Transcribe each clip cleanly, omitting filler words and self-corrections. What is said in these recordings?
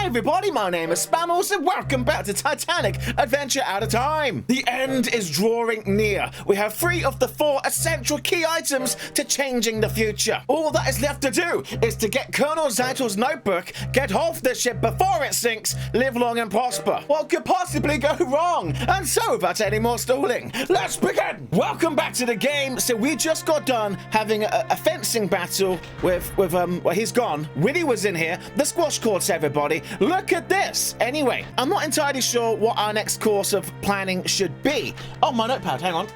Hi everybody, my name is Spammals and welcome back to Titanic, Adventure Out of Time. The end is drawing near. We have 3 of the 4 essential key items to changing the future. All that is left to do is to get Colonel Zeitel's notebook, get off the ship before it sinks, live long and prosper. What could possibly go wrong? And so, without any more stalling, let's begin! Welcome back to the game. So we just got done having a fencing battle with well, he's gone. Willie was in here. The squash courts, everybody. Look at this. Anyway, I'm not entirely sure what our next course of planning should be. Oh, my notepad, hang on.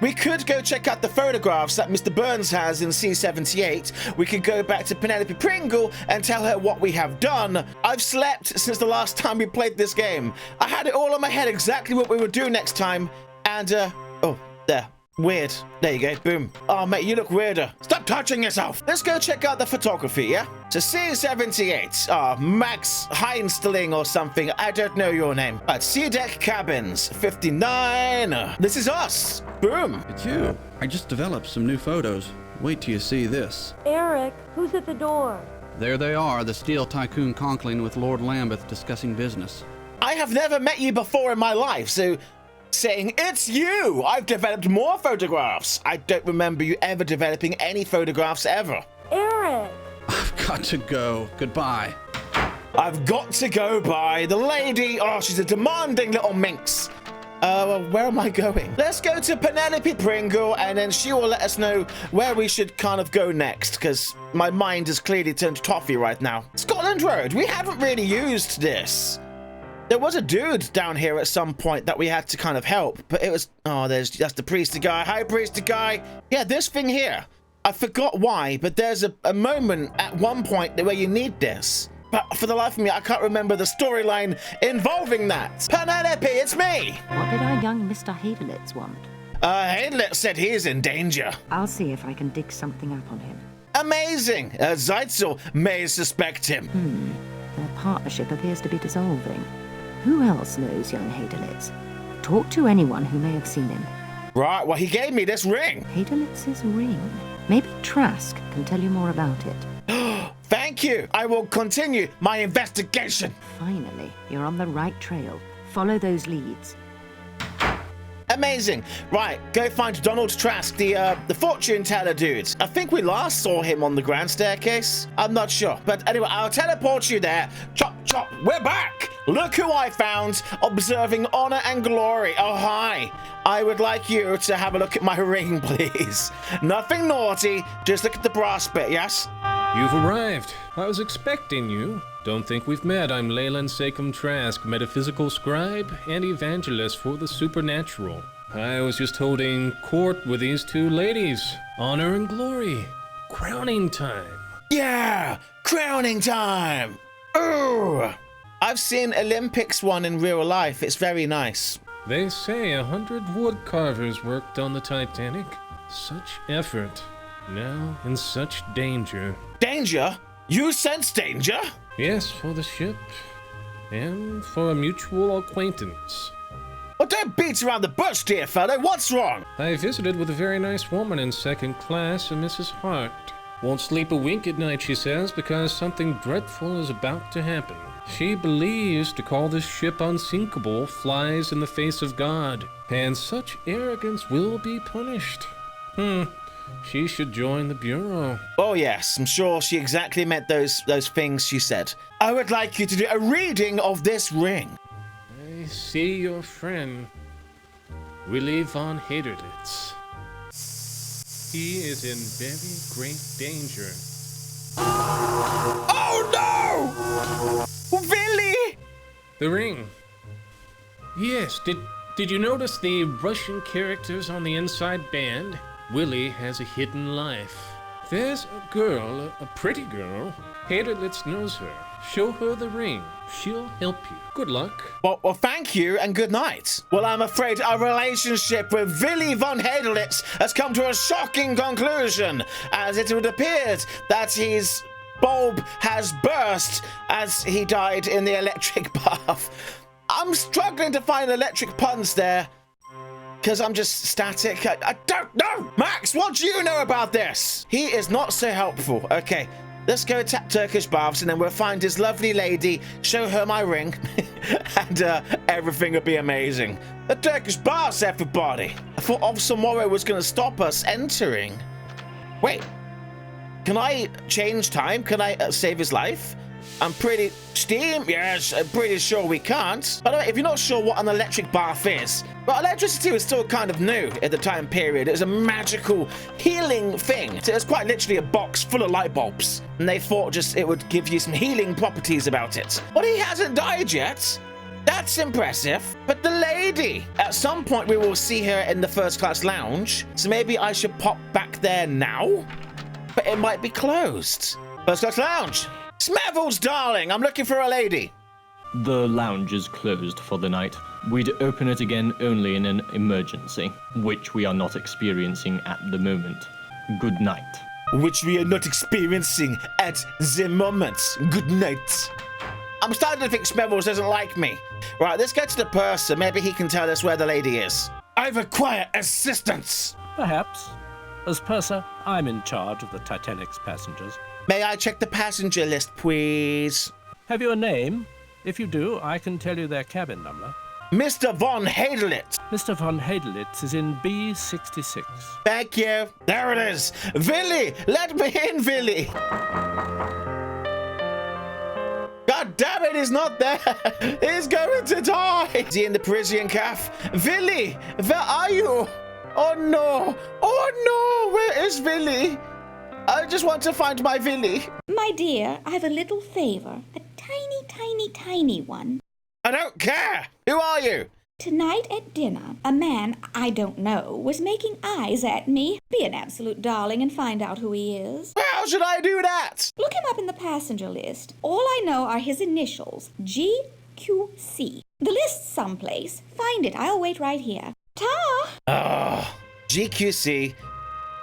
We could go check out the photographs that Mr. Burns has in C-78. We could go back to Penelope Pringle and tell her what we have done. I've slept since the last time we played this game. I had it all in my head exactly what we would do next time. And, oh, there. Weird. There you go. Boom. Oh, mate, you look weirder. Stop touching yourself. Let's go check out the photography, yeah? So C-78. Max Kuenstling or something. I don't know your name. At C-Deck Cabins. 59. This is us. Boom. It's you. I just developed some new photos. Wait till you see this. Eric, who's at the door? There they are, the steel tycoon Conkling with Lord Lambeth discussing business. I have never met you before in my life, so... saying, it's you! I've developed more photographs. I don't remember you ever developing any photographs ever. Eric! I've got to go. Goodbye. I've got to go by the lady. Oh, she's a demanding little minx. Where am I going? Let's go to Penelope Pringle, and then she will let us know where we should kind of go next, because my mind is clearly turned to toffee right now. Scotland Road. We haven't really used this. There was a dude down here at some point that we had to kind of help, but it was... oh, that's the priesty guy. Hi, priesty guy. Yeah, this thing here. I forgot why, but there's a moment at one point where you need this. But for the life of me, I can't remember the storyline involving that. Penelope, it's me! What did our young Mr. Hadelitz want? Hadelitz said he is in danger. I'll see if I can dig something up on him. Amazing! Zeitzel may suspect him. Their partnership appears to be dissolving. Who else knows young Hadelitz? Talk to anyone who may have seen him. Right, well, he gave me this ring. Hadelitz's ring? Maybe Trask can tell you more about it. Thank you. I will continue my investigation. Finally, you're on the right trail. Follow those leads. Amazing. Right, go find Donald Trask, the fortune teller dude. I think we last saw him on the grand staircase. I'm not sure. But anyway, I'll teleport you there. Chop, chop. We're back. Look who I found, observing honor and glory. Oh, hi. I would like you to have a look at my ring, please. Nothing naughty. Just look at the brass bit, yes? You've arrived. I was expecting you. Don't think we've met. I'm Leyland Sachem Trask, metaphysical scribe and evangelist for the supernatural. I was just holding court with these 2 ladies. Honor and glory. Crowning time. Yeah, crowning time. Ooh. I've seen Olympics one in real life. It's very nice. They say 100 wood carvers worked on the Titanic. Such effort. Now in such danger. Danger? You sense danger? Yes, for the ship. And for a mutual acquaintance. Well, don't beat around the bush, dear fellow. What's wrong? I visited with a very nice woman in 2nd class, a Mrs. Hart. Won't sleep a wink at night, she says, because something dreadful is about to happen. She believes to call this ship unsinkable flies in the face of God, and such arrogance will be punished. She should join the Bureau. Oh, yes, I'm sure she exactly meant those things she said. I would like you to do a reading of this ring. I see your friend, Willie von Haderlitz. He is in very great danger. Oh, no! Willie! The ring. Yes, did you notice the Russian characters on the inside band? Willie has a hidden life. There's a girl, a pretty girl. Haderlitz knows her. Show her the ring. She'll help you. Good luck. Well, thank you and good night. Well, I'm afraid our relationship with Willie von Haderlitz has come to a shocking conclusion, as it would appear that his bulb has burst as he died in the electric bath. I'm struggling to find electric puns there, because I'm just static. I don't know. Max, what do you know about this? He is not so helpful. Okay. Let's go tap Turkish baths and then we'll find his lovely lady, show her my ring, and everything will be amazing. The Turkish baths, everybody. I thought Officer Morrow was going to stop us entering. Wait, can I change time? Can I save his life? I'm pretty... Steam? Yes, I'm pretty sure we can't. By the way, if you're not sure what an electric bath is, well, electricity was still kind of new at the time period. It was a magical healing thing. So it was quite literally a box full of light bulbs. And they thought just it would give you some healing properties about it. But he hasn't died yet. That's impressive. But the lady, at some point we will see her in the first class lounge. So maybe I should pop back there now? But it might be closed. First class lounge. Smevels, darling, I'm looking for a lady. The lounge is closed for the night. We'd open it again only in an emergency, which we are not experiencing at the moment. Good night. Which we are not experiencing at the moment. Good night. I'm starting to think Smevels doesn't like me. Right, let's get to the purser. Maybe he can tell us where the lady is. I require assistance. Perhaps. As purser, I'm in charge of the Titanic's passengers. May I check the passenger list, please? Have you a name? If you do, I can tell you their cabin number. Mr. Von Hadelitz. Mr. Von Hadelitz is in B66. Thank you. There it is. Willy, let me in, Willy. God damn it, he's not there. He's going to die. Is he in the Parisian caf? Willy, where are you? Oh no. Oh no, where is Willy? I just want to find my Willy. My dear, I have a little favor. A tiny, tiny, tiny one. I don't care. Who are you? Tonight at dinner, a man I don't know was making eyes at me. Be an absolute darling and find out who he is. How should I do that? Look him up in the passenger list. All I know are his initials, GQC. The list's someplace. Find it. I'll wait right here. Ta! Oh, GQC.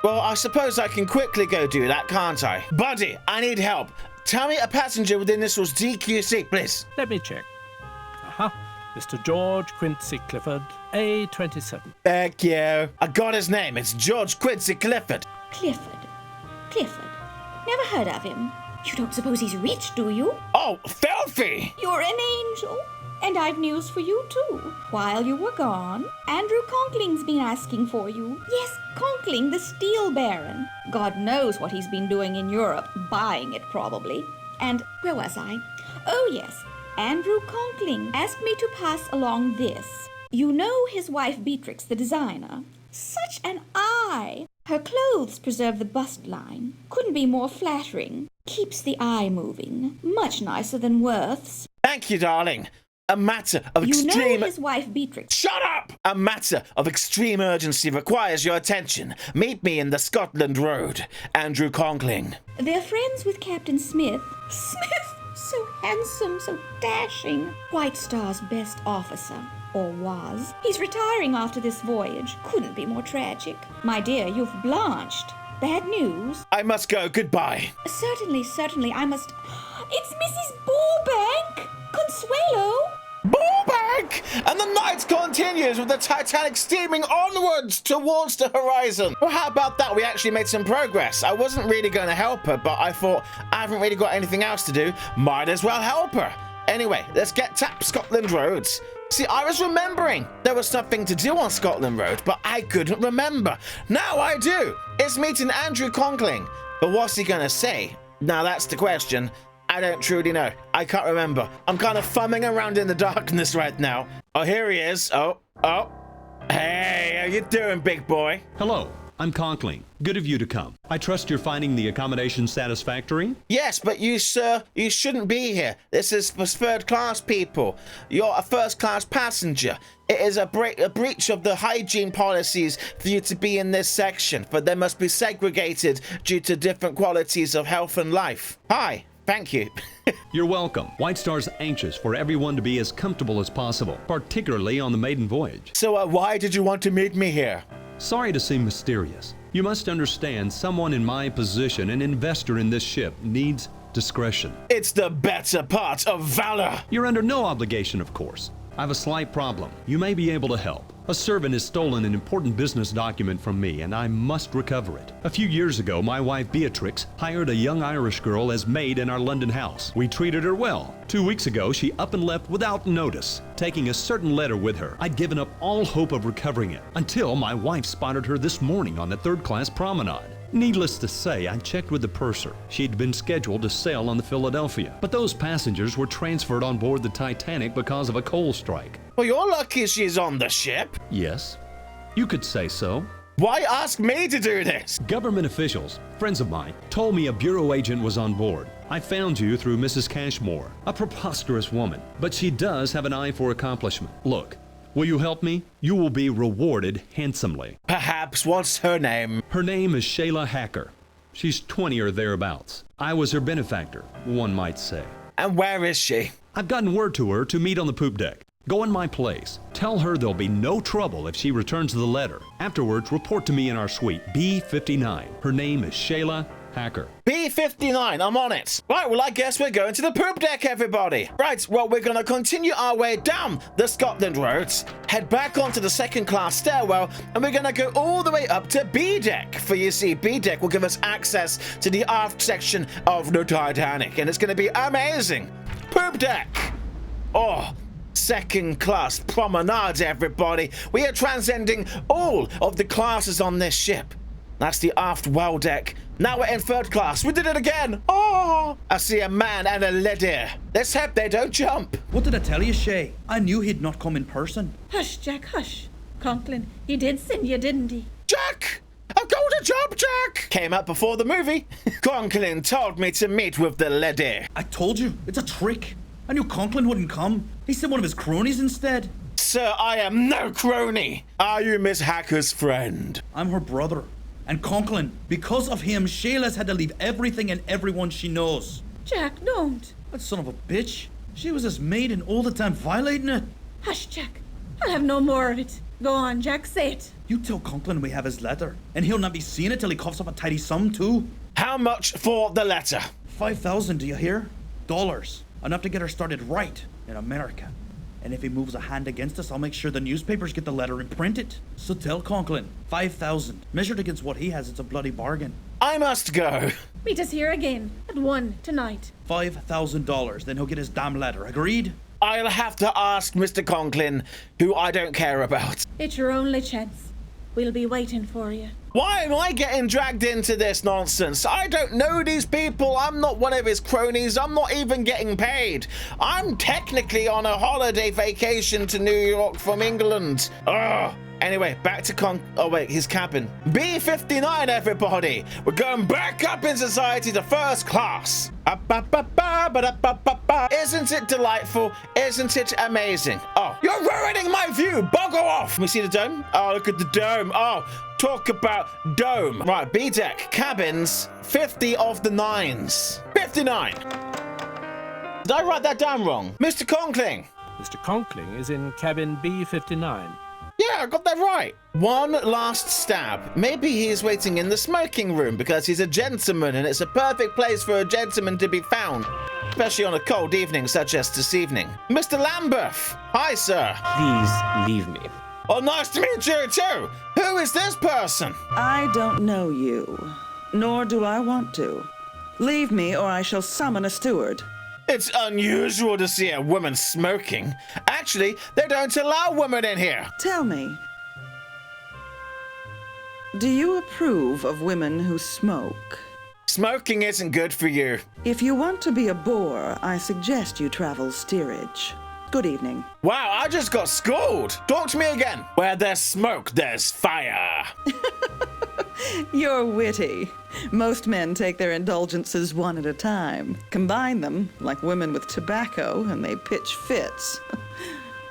Well, I suppose I can quickly go do that, can't I? Buddy, I need help. Tell me a passenger with initials DQC, please. Let me check. Mr. George Quincy Clifford, A27. Thank you. I got his name. It's George Quincy Clifford. Clifford. Never heard of him. You don't suppose he's rich, do you? Oh, filthy! You're an angel. And I've news for you, too. While you were gone, Andrew Conkling's been asking for you. Yes, Conkling, the steel baron. God knows what he's been doing in Europe. Buying it, probably. And where was I? Oh, yes. Andrew Conkling asked me to pass along this. You know his wife Beatrix, the designer. Such an eye! Her clothes preserve the bust line. Couldn't be more flattering. Keeps the eye moving. Much nicer than Worth's. Thank you, darling. A matter of You extreme... know his wife Beatrix. Shut up! A matter of extreme urgency requires your attention. Meet me in the Scotland Road. Andrew Conkling. They're friends with Captain Smith. Smith! So handsome, so dashing. White Star's best officer. Or was. He's retiring after this voyage. Couldn't be more tragic. My dear, you've blanched. Bad news? I must go. Goodbye. Certainly, I must... It's Mrs. Burbank! Consuelo! Burbank! And the night continues with the Titanic steaming onwards towards the horizon. Well, how about that? We actually made some progress. I wasn't really going to help her, but I thought I haven't really got anything else to do. Might as well help her. Anyway, let's get tap Scotland Roads. See, I was remembering there was something to do on Scotland Road, but I couldn't remember. Now I do. It's meeting Andrew Conkling. But what's he going to say? Now that's the question. I don't truly know. I can't remember. I'm kind of fumbling around in the darkness right now. Oh, here he is. Oh. Hey, how you doing, big boy? Hello, I'm Conkling. Good of you to come. I trust you're finding the accommodation satisfactory? Yes, but you, sir, you shouldn't be here. This is for third-class people. You're a first-class passenger. It is a breach of the hygiene policies for you to be in this section, for they must be segregated due to different qualities of health and life. Hi. Thank you. You're welcome. White Star's anxious for everyone to be as comfortable as possible, particularly on the maiden voyage. So why did you want to meet me here? Sorry to seem mysterious. You must understand someone in my position, an investor in this ship, needs discretion. It's the better part of valor. You're under no obligation, of course. I have a slight problem. You may be able to help. A servant has stolen an important business document from me, and I must recover it. A few years ago, my wife Beatrix hired a young Irish girl as maid in our London house. We treated her well. 2 weeks ago, she up and left without notice, taking a certain letter with her. I'd given up all hope of recovering it, until my wife spotted her this morning on the third-class promenade. Needless to say, I checked with the purser. She'd been scheduled to sail on the Philadelphia, but those passengers were transferred on board the Titanic because of a coal strike. Well, you're lucky she's on the ship. Yes, you could say so. Why ask me to do this? Government officials, friends of mine, told me a bureau agent was on board. I found you through Mrs. Cashmore, a preposterous woman, but she does have an eye for accomplishment. Look, will you help me? You will be rewarded handsomely. Perhaps. What's her name? Her name is Shayla Hacker. She's 20 or thereabouts. I was her benefactor, one might say. And where is she? I've gotten word to her to meet on the poop deck. Go in my place. Tell her there'll be no trouble if she returns the letter. Afterwards, report to me in our suite, B59. Her name is Shayla Hacker. B59, I'm on it. Right, well, I guess we're going to the poop deck, everybody. Right, well, we're going to continue our way down the Scotland roads, head back onto the second-class stairwell, and we're going to go all the way up to B deck. For you see, B deck will give us access to the aft section of the Titanic, and it's going to be amazing. Poop deck. Oh, second-class promenade, everybody. We are transcending all of the classes on this ship. That's the aft well deck. Now we're in third class. We did it again. Oh, I see a man and a lady. Let's hope they don't jump. What did I tell you, Shay? I knew he'd not come in person. Hush, Jack, hush. Conklin, he did send you, didn't he? Jack! I've got a job, Jack! Came out before the movie. Conklin told me to meet with the lady. I told you, it's a trick. I knew Conklin wouldn't come. He sent one of his cronies instead. Sir, I am no crony. Are you Miss Hacker's friend? I'm her brother. And Conklin, because of him, Shayla's had to leave everything and everyone she knows. Jack, don't. That son of a bitch. She was his maid and all the time violating it. Hush, Jack. I'll have no more of it. Go on, Jack, say it. You tell Conklin we have his letter, and he'll not be seeing it till he coughs up a tidy sum, too. How much for the letter? 5,000, do you hear? Dollars. Enough to get her started right in America. And if he moves a hand against us, I'll make sure the newspapers get the letter and print it. So tell Conklin, 5,000. Measured against what he has, it's a bloody bargain. I must go. Meet us here again at 1 tonight. $5,000, then he'll get his damn letter. Agreed? I'll have to ask Mr. Conklin, who I don't care about. It's your only chance. We'll be waiting for you. Why am I getting dragged into this nonsense? I don't know these people. I'm not one of his cronies. I'm not even getting paid. I'm technically on a holiday vacation to New York from England. Ugh. Anyway, back to his cabin. B59, everybody. We're going back up in society to first class. Isn't it delightful? Isn't it amazing? Oh, you're ruining my view. Bugger off. Can we see the dome? Oh, look at the dome. Oh, talk about dome. Right, B deck, cabins, 50 of the 9s. 59. Did I write that down wrong? Mr. Conkling. Mr. Conkling is in cabin B59. Yeah, I got that right. One last stab. Maybe he's waiting in the smoking room because he's a gentleman and it's a perfect place for a gentleman to be found, especially on a cold evening such as this evening. Mr. Lambeth. Hi, sir. Please leave me. Oh, nice to meet you too. Who is this person? I don't know you, nor do I want to. Leave me or I shall summon a steward. It's unusual to see a woman smoking. Actually, they don't allow women in here. Tell me, do you approve of women who smoke? Smoking isn't good for you. If you want to be a bore, I suggest you travel steerage. Good evening. Wow, I just got schooled. Talk to me again. Where there's smoke, there's fire. You're witty. Most men take their indulgences one at a time, combine them like women with tobacco, and they pitch fits.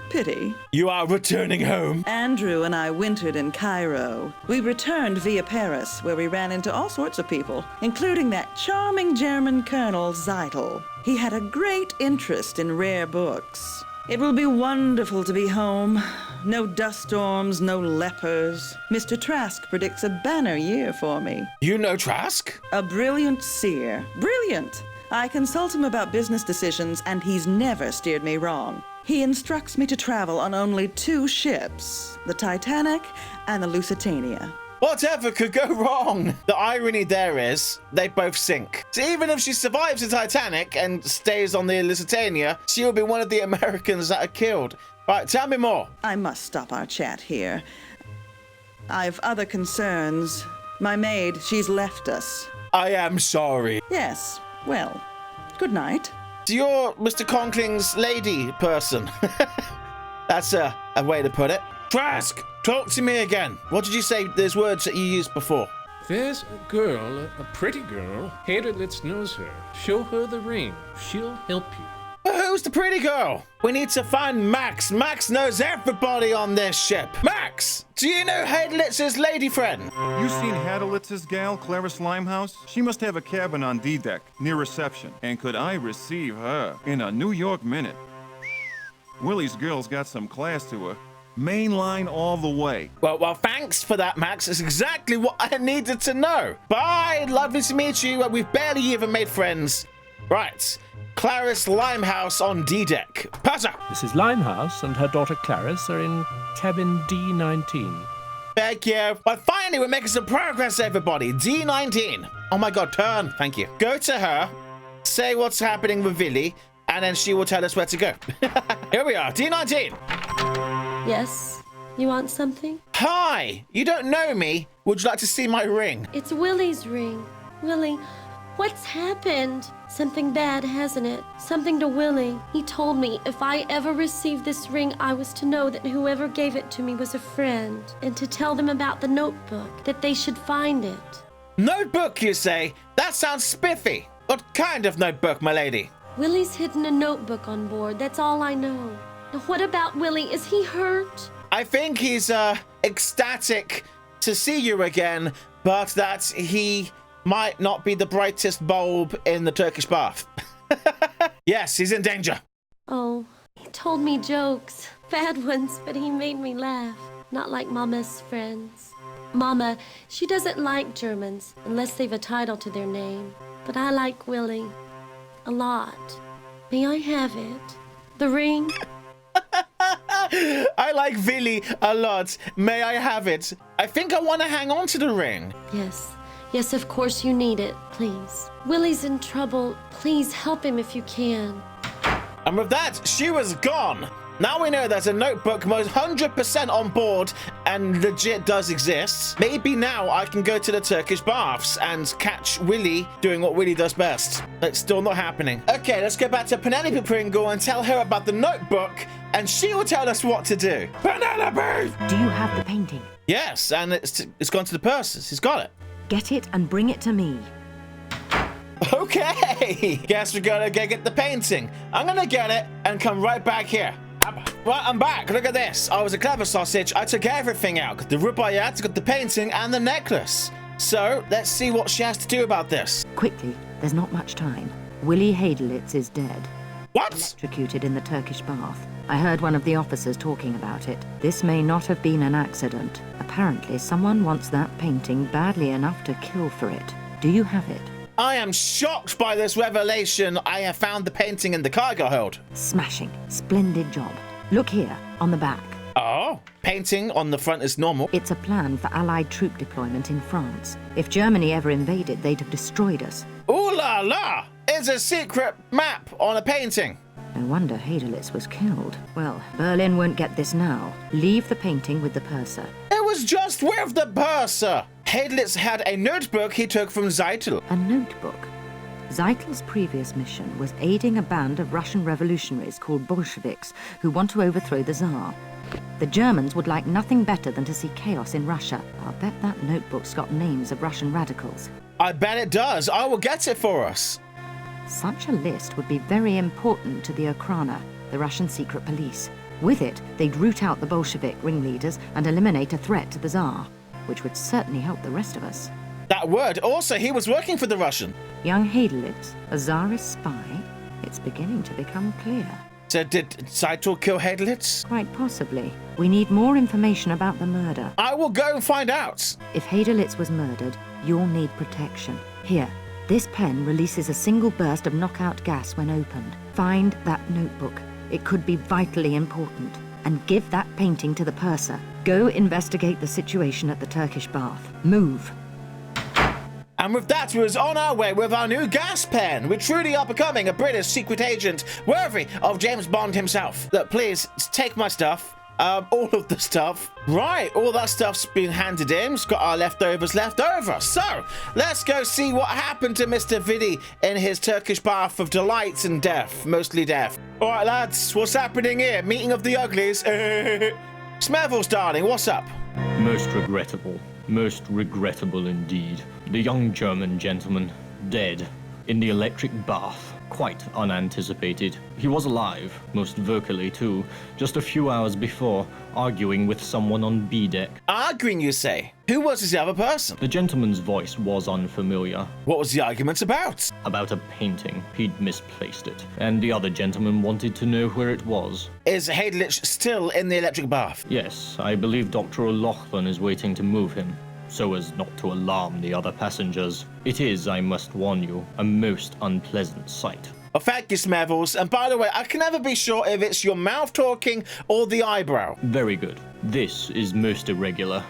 Pity. You are returning home. Andrew and I wintered in Cairo. We returned via Paris, where we ran into all sorts of people, including that charming German Colonel Zeitel. He had a great interest in rare books. It will be wonderful to be home. No dust storms, no lepers. Mr. Trask predicts a banner year for me. You know Trask? A brilliant seer. Brilliant! I consult him about business decisions, and he's never steered me wrong. He instructs me to travel on only 2 ships, the Titanic and the Lusitania. Whatever could go wrong? The irony there is, they both sink. So even if she survives the Titanic and stays on the Lusitania, she will be one of the Americans that are killed. Right, tell me more. I must stop our chat here. I've other concerns. My maid, she's left us. I am sorry. Yes, well, good night. So you're Mr. Conkling's lady person. That's a way to put it. Trask, talk to me again. What did you say, those words that you used before? There's a girl, a pretty girl. Haderlitz knows her. Show her the ring. She'll help you. But who's the pretty girl? We need to find Max. Max knows everybody on this ship. Max, do you know Haderlitz's lady friend? You seen Haderlitz's gal, Clarice Limehouse? She must have a cabin on D-deck, near reception. And could I receive her in a New York minute? Willie's girl's got some class to her. Main line all the way. Well, thanks for that, Max. It's exactly what I needed to know. Bye, lovely to meet you. We've barely even made friends. Right, Clarice Limehouse on D-deck. Passer. Mrs. Limehouse and her daughter Clarice are in cabin D19. Thank you. But finally, we're making some progress, everybody. D19. Oh my God, turn. Thank you. Go to her, say what's happening with Villy, and then she will tell us where to go. Here we are, D19. Yes? You want something? Hi! You don't know me. Would you like to see my ring? It's Willie's ring. Willie, what's happened? Something bad, hasn't it? Something to Willie. He told me if I ever received this ring, I was to know that whoever gave it to me was a friend, and to tell them about the notebook, that they should find it. Notebook, you say? That sounds spiffy. What kind of notebook, my lady? Willie's hidden a notebook on board. That's all I know. Now, what about Willie? Is he hurt? I think he's ecstatic to see you again, but that he might not be the brightest bulb in the Turkish bath. Yes, he's in danger. Oh, he told me jokes. Bad ones, but he made me laugh. Not like Mama's friends. Mama, she doesn't like Germans unless they've a title to their name. But I like Willie. A lot. May I have it? The ring? I like Villy a lot. May I have it? I think I want to hang on to the ring. Yes. Yes, of course you need it. Please. Willie's in trouble. Please help him if you can. And with that, she was gone. Now we know there's a notebook most 100% on board and legit does exist. Maybe now I can go to the Turkish baths and catch Willy doing what Willy does best. It's still not happening. Okay, let's go back to Penelope Pringle and tell her about the notebook, and she will tell us what to do. Penelope! Do you have the painting? Yes, and it's gone to the purses. He's got it. Get it and bring it to me. Okay, guess we're gonna go get the painting. I'm gonna get it and come right back here. Right, I'm back. Look at this. I was a clever sausage. I took everything out. Got the rubaiyat, got the painting, and the necklace. So, let's see what she has to do about this. Quickly, there's not much time. Willie Haderlitz is dead. What? Electrocuted in the Turkish bath. I heard one of the officers talking about it. This may not have been an accident. Apparently, someone wants that painting badly enough to kill for it. Do you have it? I am shocked by this revelation. I have found the painting in the cargo hold. Smashing. Splendid job. Look here, on the back. Oh, painting on the front is normal. It's a plan for Allied troop deployment in France. If Germany ever invaded, they'd have destroyed us. Ooh la la! It's a secret map on a painting. No wonder Haderlitz was killed. Well, Berlin won't get this now. Leave the painting with the purser. It was just with the purser. Haderlitz had a notebook he took from Zeitel. A notebook? Zeitel's previous mission was aiding a band of Russian revolutionaries called Bolsheviks who want to overthrow the Tsar. The Germans would like nothing better than to see chaos in Russia. I'll bet that notebook's got names of Russian radicals. I bet it does. I will get it for us. Such a list would be very important to the Okhrana, the Russian secret police. With it, they'd root out the Bolshevik ringleaders and eliminate a threat to the Tsar, which would certainly help the rest of us. That word. Also, he was working for the Russian. Young Haderlitz, a Tsarist spy? It's beginning to become clear. So did Zeitel kill Haderlitz? Quite possibly. We need more information about the murder. I will go and find out. If Haderlitz was murdered, you'll need protection. Here, This pen releases a single burst of knockout gas when opened. Find that notebook. It could be vitally important. And give that painting to the purser. Go investigate the situation at the Turkish bath. Move. And with that, we was on our way with our new gas pen. We truly are becoming a British secret agent worthy of James Bond himself. Look, please, take my stuff. All of the stuff. Right, all that stuff's been handed in. We've got our leftovers left over. So, let's go see what happened to Mr. Vidi in his Turkish bath of delights and death. Mostly death. All right, lads, what's happening here? Meeting of the uglies. Smevels, darling, what's up? Most regrettable. Most regrettable indeed. The young German gentleman, dead, in the electric bath. Quite unanticipated. He was alive, most vocally too, just a few hours before, arguing with someone on B deck. Arguing, you say? Who was this other person? The gentleman's voice was unfamiliar. What was the argument about? About a painting. He'd misplaced it, and the other gentleman wanted to know where it was. Is Hadelich still in the electric bath? Yes, I believe Dr. O'Loughlin is waiting to move him, so as not to alarm the other passengers. It is, I must warn you, a most unpleasant sight. Oh, thank you, Smevels. And by the way, I can never be sure if it's your mouth talking or the eyebrow. Very good. This is most irregular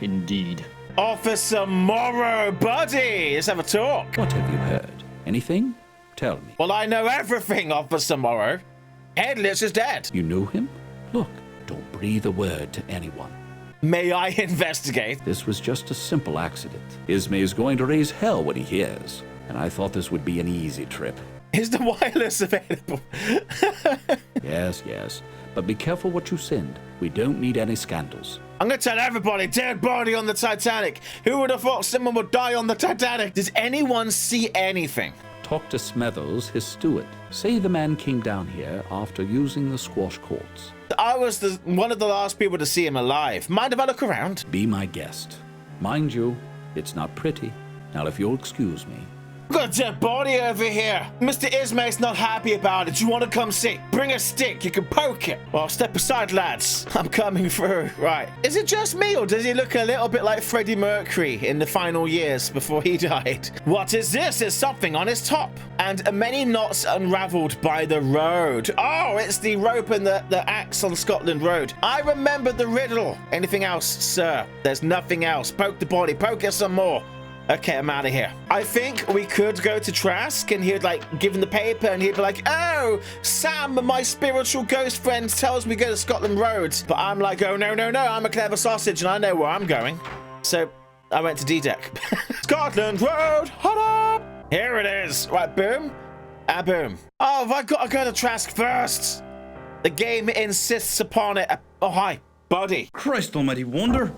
indeed. Officer Morrow, buddy! Let's have a talk. What have you heard? Anything? Tell me. Well, I know everything, Officer Morrow. Hadelich is dead. You knew him? Look, don't breathe a word to anyone. May I investigate? This was just a simple accident. Ismay is going to raise hell when he hears, and I thought this would be an easy trip. Is the wireless available? Yes, but be careful what you send. We don't need any scandals. I'm gonna tell everybody, dead body on the Titanic. Who would have thought someone would die on the Titanic? Does anyone see anything? Talk to Smethers, his steward. Say the man came down here after using the squash courts. I was one of the last people to see him alive. Mind if I look around? Be my guest. Mind you, it's not pretty. Now, if you'll excuse me. Got a dead body over here. Mr. Ismay's not happy about it. You want to come see? Bring a stick. You can poke it. Well, step aside, lads. I'm coming through. Right. Is it just me, or does he look a little bit like Freddie Mercury in the final years before he died? What is this? There's something on his top. And many knots unraveled by the road. Oh, it's the rope and the axe on Scotland Road. I remember the riddle. Anything else, sir? There's nothing else. Poke the body. Poke it some more. Okay, I'm out of here. I think we could go to Trask and he'd like give him the paper and he'd be like, oh, Sam, my spiritual ghost friend tells me to go to Scotland Road. But I'm like, oh, no, I'm a clever sausage and I know where I'm going. So I went to D-Deck. Scotland Road, hot up. Here it is. Right, boom. Boom. Oh, have I got to go to Trask first? The game insists upon it. Oh, hi, buddy. Christ almighty wonder.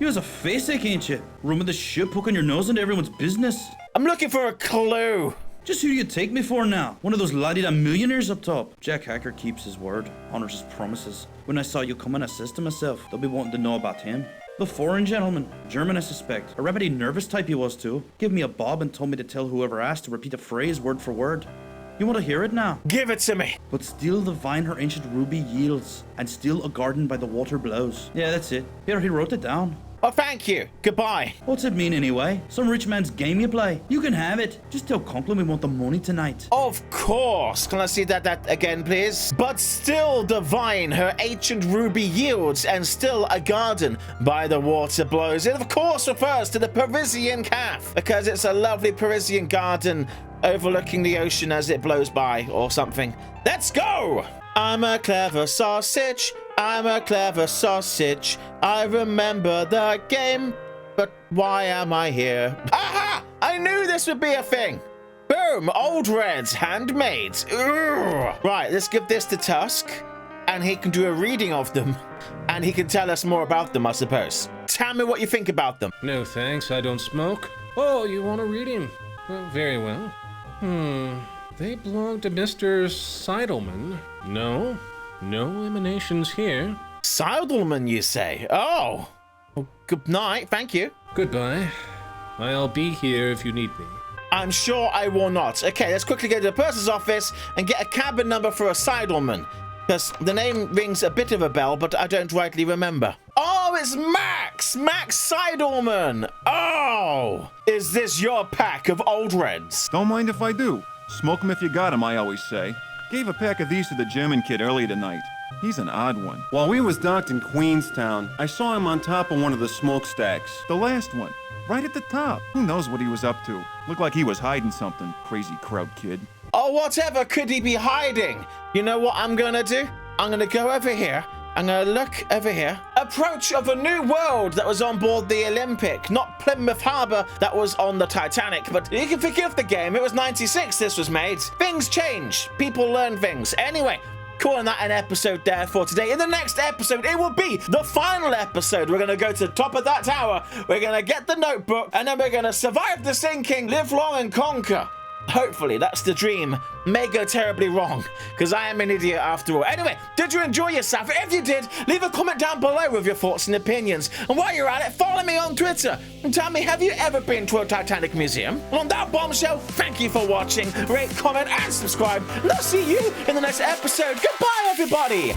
You was a face-ache, ain't you? Roaming the ship, poking your nose into everyone's business. I'm looking for a clue. Just who do you take me for now? One of those la-di-da millionaires up top. Jack Hacker keeps his word, honors his promises. When I saw you coming, I says to myself, they'll be wanting to know about him. The foreign gentleman, German I suspect. A remedy nervous type he was too. Gave me a bob and told me to tell whoever asked to repeat a phrase word for word. You want to hear it now? Give it to me. But still the vine her ancient ruby yields, and still a garden by the water blows. Yeah, that's it. Here, he wrote it down. Oh, thank you. Goodbye. What's it mean anyway? Some rich man's game you play? You can have it. Just tell Conklin we want the money tonight. Of course. Can I see that again, please? But still the vine her ancient ruby yields, and still a garden by the water blows. It of course refers to the Parisian calf, because it's a lovely Parisian garden overlooking the ocean as it blows by or something. Let's go! I'm a clever sausage. I'm a clever sausage. I remember the game, but why am I here? Aha! I knew this would be a thing. Boom! Old Reds, handmade. Ugh. Right, let's give this to Tusk, and he can do a reading of them, and he can tell us more about them, I suppose. Tell me what you think about them. No thanks, I don't smoke. Oh, you want a reading? Well, very well. They belong to Mr. Seidelman. No emanations here. Seidelman, you say? Oh. Well, good night, thank you. Goodbye. I'll be here if you need me. I'm sure I will not. Okay, let's quickly go to the purser's office and get a cabin number for a Seidelman, because the name rings a bit of a bell, but I don't rightly remember. Oh, it's Max! Max Seidelman! Oh, Oh, is this your pack of old reds? Don't mind if I do. Smoke 'em if you got 'em, I always say. Gave a pack of these to the German kid earlier tonight. He's an odd one. While we was docked in Queenstown, I saw him on top of one of the smokestacks. The last one, right at the top. Who knows what he was up to? Looked like he was hiding something. Crazy crowd kid. Oh, whatever could he be hiding? You know what I'm gonna do? I'm gonna go over here. I'm gonna look over here. Approach of a new world that was on board the Olympic, not Plymouth Harbor that was on the Titanic. But you can forgive the game. It was 96 this was made. Things change. People learn things. Anyway, calling that an episode there for today. In the next episode, it will be the final episode. We're gonna go to the top of that tower. We're gonna get the notebook, and then we're gonna survive the sinking, live long and conquer. Hopefully, that's the dream. May go terribly wrong, because I am an idiot after all. Anyway, did you enjoy yourself? If you did, leave a comment down below with your thoughts and opinions. And while you're at it, follow me on Twitter and tell me, have you ever been to a Titanic museum? And on that bombshell, thank you for watching. Rate, comment, and subscribe. And I'll see you in the next episode. Goodbye, everybody.